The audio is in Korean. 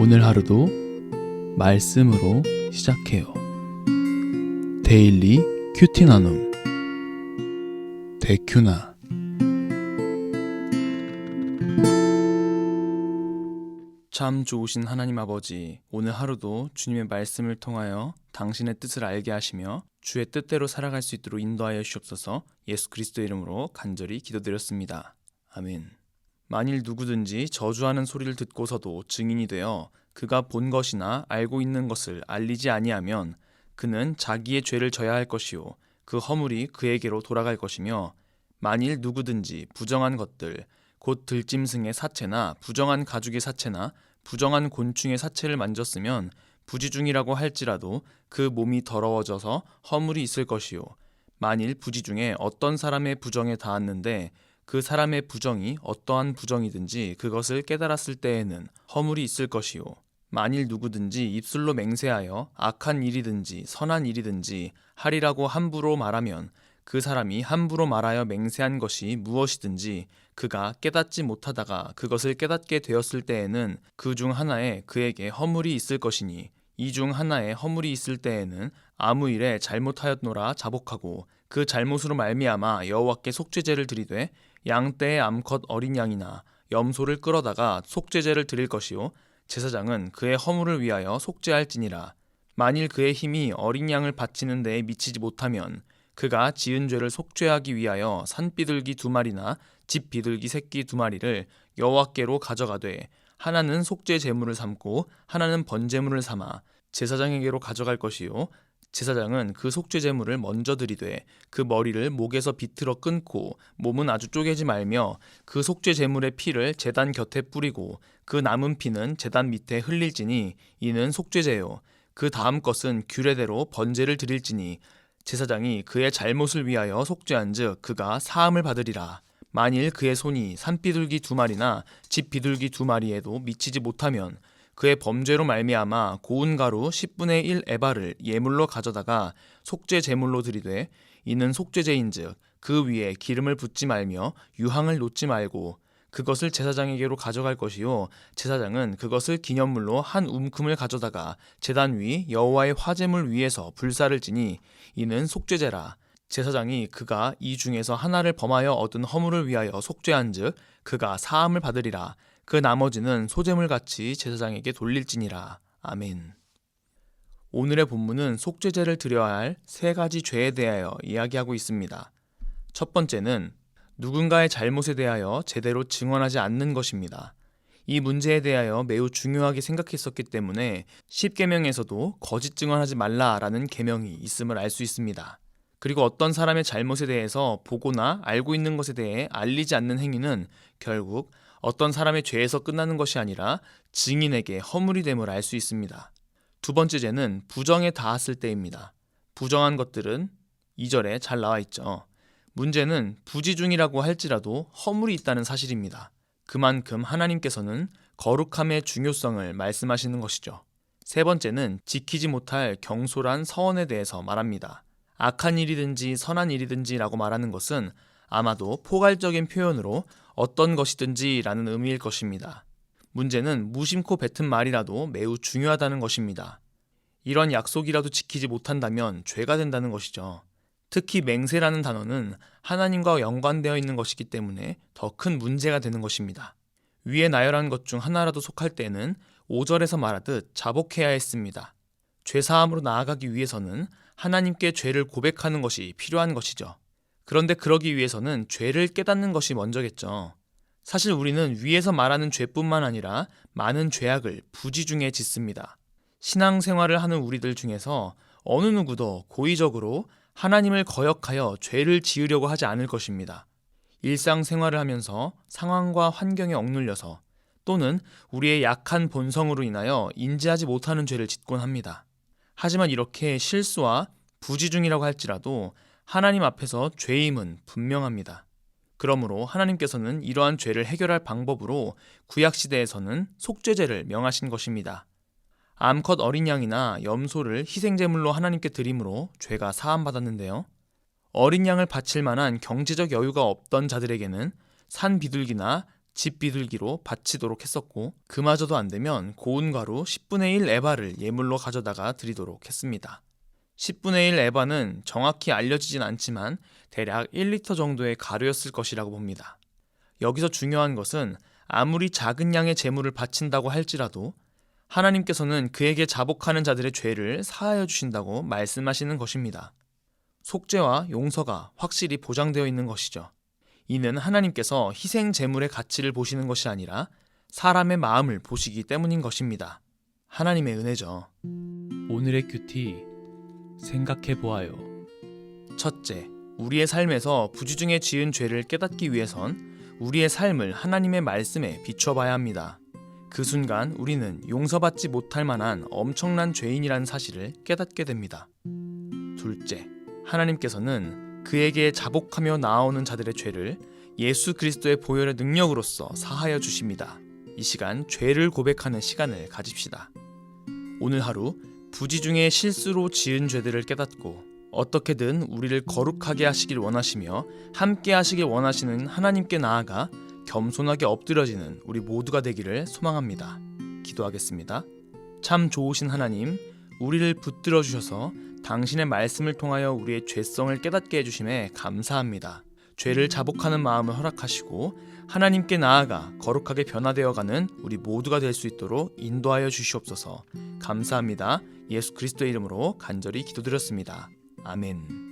오늘 하루도 말씀으로 시작해요. 데일리 큐티 나눔 데큐나. 참 좋으신 하나님 아버지, 오늘 하루도 주님의 말씀을 통하여 당신의 뜻을 알게 하시며 주의 뜻대로 살아갈 수 있도록 인도하여 주시옵소서. 예수 그리스도의 이름으로 간절히 기도드렸습니다. 아멘. 만일 누구든지 저주하는 소리를 듣고서도 증인이 되어 그가 본 것이나 알고 있는 것을 알리지 아니하면 그는 자기의 죄를 져야 할 것이요 그 허물이 그에게로 돌아갈 것이며, 만일 누구든지 부정한 것들 곧 들짐승의 사체나 부정한 가죽의 사체나 부정한 곤충의 사체를 만졌으면 부지중이라고 할지라도 그 몸이 더러워져서 허물이 있을 것이요, 만일 부지 중에 어떤 사람의 부정에 닿았는데 그 사람의 부정이 어떠한 부정이든지 그것을 깨달았을 때에는 허물이 있을 것이요, 만일 누구든지 입술로 맹세하여 악한 일이든지 선한 일이든지 하리라고 함부로 말하면 그 사람이 함부로 말하여 맹세한 것이 무엇이든지 그가 깨닫지 못하다가 그것을 깨닫게 되었을 때에는 그 중 하나에 그에게 허물이 있을 것이니, 이 중 하나에 허물이 있을 때에는 아무 일에 잘못하였노라 자복하고 그 잘못으로 말미암아 여호와께 속죄제를 드리되 양떼의 암컷 어린 양이나 염소를 끌어다가 속죄제를 드릴 것이요 제사장은 그의 허물을 위하여 속죄할지니라. 만일 그의 힘이 어린 양을 바치는 데에 미치지 못하면 그가 지은 죄를 속죄하기 위하여 산비둘기 2마리나 집비둘기 새끼 2마리를 여호와께로 가져가되 하나는 속죄 제물을 삼고 하나는 번제물을 삼아 제사장에게로 가져갈 것이요, 제사장은 그 속죄 제물을 먼저 드리되 그 머리를 목에서 비틀어 끊고 몸은 아주 쪼개지 말며 그 속죄 제물의 피를 제단 곁에 뿌리고 그 남은 피는 제단 밑에 흘릴지니 이는 속죄제요. 그 다음 것은 규례대로 번제를 드릴지니 제사장이 그의 잘못을 위하여 속죄한즉 그가 사함을 받으리라. 만일 그의 손이 산비둘기 2마리나 집비둘기 2마리에도 미치지 못하면 그의 범죄로 말미암아 고운 가루 10분의 1 에바를 예물로 가져다가 속죄 제물로 드리되 이는 속죄제인즉 그 위에 기름을 붓지 말며 유향을 놓지 말고 그것을 제사장에게로 가져갈 것이요, 제사장은 그것을 기념물로 한 움큼을 가져다가 제단 위 여호와의 화제물 위에서 불사를 지니 이는 속죄제라. 제사장이 그가 이 중에서 하나를 범하여 얻은 허물을 위하여 속죄한즉 그가 사함을 받으리라. 그 나머지는 소제물같이 제사장에게 돌릴지니라. 아멘. 오늘의 본문은 속죄제를 드려야 할 3가지 죄에 대하여 이야기하고 있습니다. 첫 번째는 누군가의 잘못에 대하여 제대로 증언하지 않는 것입니다. 이 문제에 대하여 매우 중요하게 생각했었기 때문에 10계명에서도 거짓 증언하지 말라라는 계명이 있음을 알 수 있습니다. 그리고 어떤 사람의 잘못에 대해서 보고나 알고 있는 것에 대해 알리지 않는 행위는 결국 어떤 사람의 죄에서 끝나는 것이 아니라 증인에게 허물이 됨을 알 수 있습니다. 두 번째 죄는 부정에 닿았을 때입니다. 부정한 것들은 2절에 잘 나와 있죠. 문제는 부지중이라고 할지라도 허물이 있다는 사실입니다. 그만큼 하나님께서는 거룩함의 중요성을 말씀하시는 것이죠. 세 번째는 지키지 못할 경솔한 서원에 대해서 말합니다. 악한 일이든지 선한 일이든지 라고 말하는 것은 아마도 포괄적인 표현으로 어떤 것이든지 라는 의미일 것입니다. 문제는 무심코 뱉은 말이라도 매우 중요하다는 것입니다. 이런 약속이라도 지키지 못한다면 죄가 된다는 것이죠. 특히 맹세라는 단어는 하나님과 연관되어 있는 것이기 때문에 더 큰 문제가 되는 것입니다. 위에 나열한 것 중 하나라도 속할 때는 5절에서 말하듯 자복해야 했습니다. 죄사함으로 나아가기 위해서는 하나님께 죄를 고백하는 것이 필요한 것이죠. 그런데 그러기 위해서는 죄를 깨닫는 것이 먼저겠죠. 사실 우리는 위에서 말하는 죄뿐만 아니라 많은 죄악을 부지중에 짓습니다. 신앙생활을 하는 우리들 중에서 어느 누구도 고의적으로 하나님을 거역하여 죄를 지으려고 하지 않을 것입니다. 일상생활을 하면서 상황과 환경에 억눌려서 또는 우리의 약한 본성으로 인하여 인지하지 못하는 죄를 짓곤 합니다. 하지만 이렇게 실수와 부지중이라고 할지라도 하나님 앞에서 죄임은 분명합니다. 그러므로 하나님께서는 이러한 죄를 해결할 방법으로 구약시대에서는 속죄제를 명하신 것입니다. 암컷 어린 양이나 염소를 희생제물로 하나님께 드림으로 죄가 사함받았는데요. 어린 양을 바칠 만한 경제적 여유가 없던 자들에게는 산 비둘기나 집 비둘기로 바치도록 했었고, 그마저도 안 되면 고운 가루 10분의 1 에바를 예물로 가져다가 드리도록 했습니다. 10분의 1 에바는 정확히 알려지진 않지만 대략 1리터 정도의 가루였을 것이라고 봅니다. 여기서 중요한 것은 아무리 작은 양의 제물을 바친다고 할지라도 하나님께서는 그에게 자복하는 자들의 죄를 사하여 주신다고 말씀하시는 것입니다. 속죄와 용서가 확실히 보장되어 있는 것이죠. 이는 하나님께서 희생 제물의 가치를 보시는 것이 아니라 사람의 마음을 보시기 때문인 것입니다. 하나님의 은혜죠. 오늘의 큐티 생각해 보아요. 첫째, 우리의 삶에서 부지중에 지은 죄를 깨닫기 위해선 우리의 삶을 하나님의 말씀에 비춰봐야 합니다. 그 순간 우리는 용서받지 못할 만한 엄청난 죄인이라는 사실을 깨닫게 됩니다. 둘째, 하나님께서는 그에게 자복하며 나아오는 자들의 죄를 예수 그리스도의 보혈의 능력으로서 사하여 주십니다. 이 시간 죄를 고백하는 시간을 가집시다. 오늘 하루 부지중에 실수로 지은 죄들을 깨닫고 어떻게든 우리를 거룩하게 하시길 원하시며 함께 하시길 원하시는 하나님께 나아가 겸손하게 엎드려지는 우리 모두가 되기를 소망합니다. 기도하겠습니다. 참 좋으신 하나님, 우리를 붙들어 주셔서 당신의 말씀을 통하여 우리의 죄성을 깨닫게 해주심에 감사합니다. 죄를 자복하는 마음을 허락하시고 하나님께 나아가 거룩하게 변화되어가는 우리 모두가 될 수 있도록 인도하여 주시옵소서. 감사합니다. 예수 그리스도의 이름으로 간절히 기도드렸습니다. 아멘.